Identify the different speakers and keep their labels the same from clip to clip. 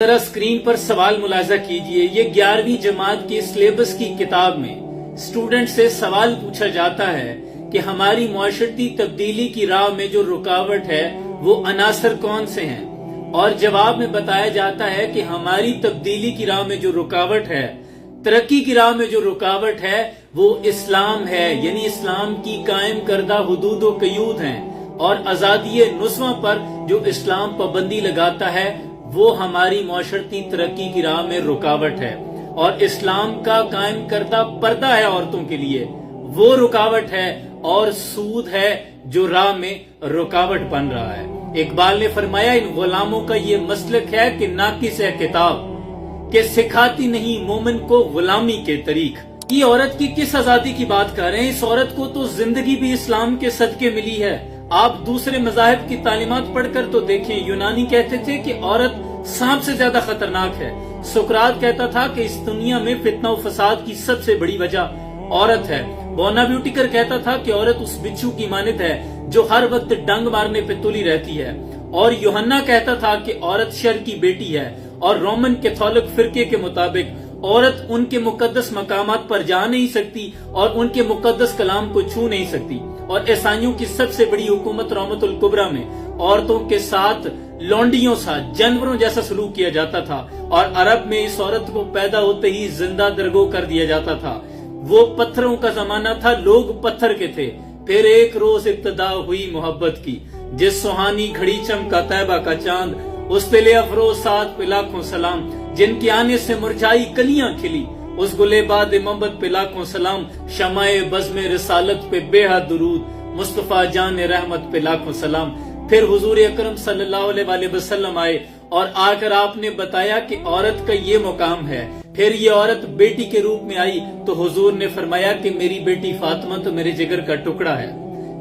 Speaker 1: जरा स्क्रीन पर सवाल मुलाजा कीजिए। ये 11वीं जमात की सिलेबस की किताब में स्टूडेंट से सवाल पूछा जाता है कि हमारी मुआशरती तब्दीली की राह में जो रुकावट है वो अनासर कौन से हैं, और जवाब में बताया जाता है कि हमारी तब्दीली की राह में जो रुकावट है, तरक्की की राह में जो रुकावट है वो इस्लाम है, यानी इस्लाम की कायम करदा हुदूद व कयूद हैं, और आजादी नुस्वा पर जो इस्लाम पाबंदी लगाता है वो हमारी मुआशरती तरक्की की राह में रुकावट है। और इस्लाम का कायम करदा पर्दा है औरतों के लिए, वो रुकावट है, और सूद है जो राह में रुकावट बन रहा है। इकबाल ने फरमाया, इन गुलामों का ये मसलक है कि नाकिस है किताब के सिखाती नहीं मोमिन को गुलामी के तरीक। ये औरत की किस आजादी की बात कर रहे हैं? इस औरत को तो जिंदगी भी इस्लाम के सदके मिली है। आप दूसरे मजाहिब की तालीमात पढ़कर तो देखें, यूनानी कहते थे कि औरत सांप से ज्यादा खतरनाक है। सुकरात कहता था कि इस दुनिया में फितना व फसाद की सबसे बड़ी वजह औरत है। बोनाव्यूटिकर कहता था कि औरत उस बिच्छू की मानित है जो हर वक्त डंग मारने पे तुली रहती है। और यूहन्ना कहता था कि औरत शर की बेटी है। और रोमन कैथोलिक फिरके के मुताबिक औरत उनके मुकद्दस मकामात पर जा नहीं सकती और उनके मुकद्दस कलाम को छू नहीं सकती। और ईसाइयों की सबसे बड़ी हुकूमत रहमतुल कुबरा में औरतों के साथ लौंडियों सा जानवरों जैसा सलूक किया जाता था। और अरब में इस औरत को पैदा होते ही जिंदा दरगो कर दिया जाता था। वो पत्थरों का जमाना था, लोग पत्थर के थे। फिर एक रोज इब्तदा हुई मोहब्बत की, जिस सुहानी घड़ी चमका तैबा का चांद, उस तिले अफरोज साथ पे लाखों सलाम, जिनके आने से मुरझाई कलियां खिली, उस गुलेबाद मोहब्बत पे लाखों सलाम, शमाए बज़्म रिसालत पे बेहद दुरूद, मुस्तफा जान रहमत पे लाखों सलाम। फिर हुजूर अकरम सल्लल्लाहु अलैहि वसल्लम आए और आकर आपने बताया कि औरत का ये मुकाम है। फिर ये औरत बेटी के रूप में आई तो हुजूर ने फरमाया कि मेरी बेटी फातिमा तो मेरे जिगर का टुकड़ा है।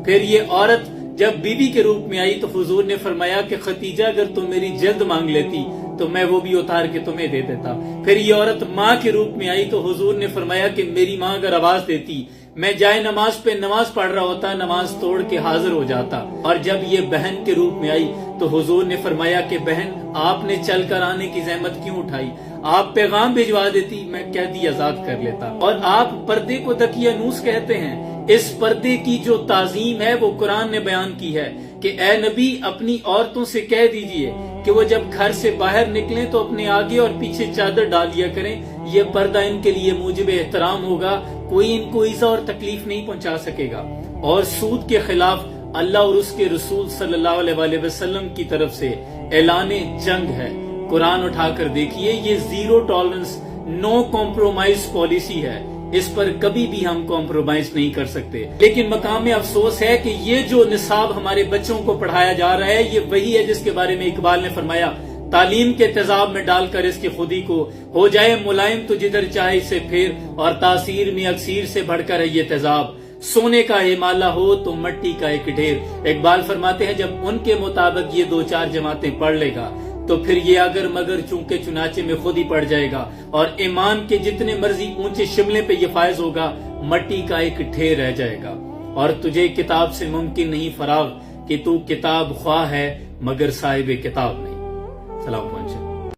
Speaker 1: फिर ये औरत जब बीबी के रूप में आई तो हुजूर ने फरमाया कि खतीजा अगर तुम मेरी जल्द मांग लेती तो मैं वो भी उतार के तुम्हें दे देता। फिर ये औरत माँ के रूप में आई तो हुजूर ने फरमाया कि मेरी माँ अगर आवाज देती, मैं जाए नमाज पे नमाज पढ़ रहा होता, नमाज तोड़ के हाजिर हो जाता। और जब ये बहन के रूप में आई तो हुजूर ने फरमाया कि बहन आपने चल कर आने की जहमत क्यों उठाई, आप पैगाम भिजवा देती, मैं कैदी आजाद कर लेता। और आप पर्दे को दकियानूस कहते हैं। इस पर्दे की जो ताजीम है वो कुरान ने बयान की है कि ए नबी अपनी औरतों से कह दीजिए कि वो जब घर से बाहर निकलें तो अपने आगे और पीछे चादर डाल लिया करें। ये पर्दा इनके लिए मूजिब एहतराम होगा, कोई इनको ईज़ा और तकलीफ नहीं पहुंचा सकेगा। और सूद के खिलाफ अल्लाह और उसके रसूल सल्लल्लाहु अलैहि वसल्लम की तरफ से ऐलाने जंग है। कुरान उठाकर देखिए, ये zero tolerance no compromise policy है। इस पर कभी भी हम कॉम्प्रोमाइज नहीं कर सकते। लेकिन मकाम में अफसोस है कि ये जो निसाब हमारे बच्चों को पढ़ाया जा रहा है ये वही है जिसके बारे में इकबाल ने फरमाया, तालीम के तेजाब में डालकर इसकी खुदी को हो जाए मुलायम तो जिधर चाहे इसे फेर, और तासीर में अक्सीर से बढ़कर है ये तेजाब, सोने का हिमाला हो तो मट्टी का एक ढेर। इकबाल फरमाते हैं जब उनके मुताबिक ये 2-4 जमातें पढ़ लेगा तो फिर ये अगर मगर चूंके चुनाचे में खुद ही पड़ जाएगा, और ईमान के जितने मर्जी ऊंचे शिमले पे ये फायज होगा, मट्टी का एक ढेर रह जाएगा। और तुझे किताब से मुमकिन नहीं फराग कि तू किताब ख्वाह है मगर साहिब किताब नहीं। सलाम।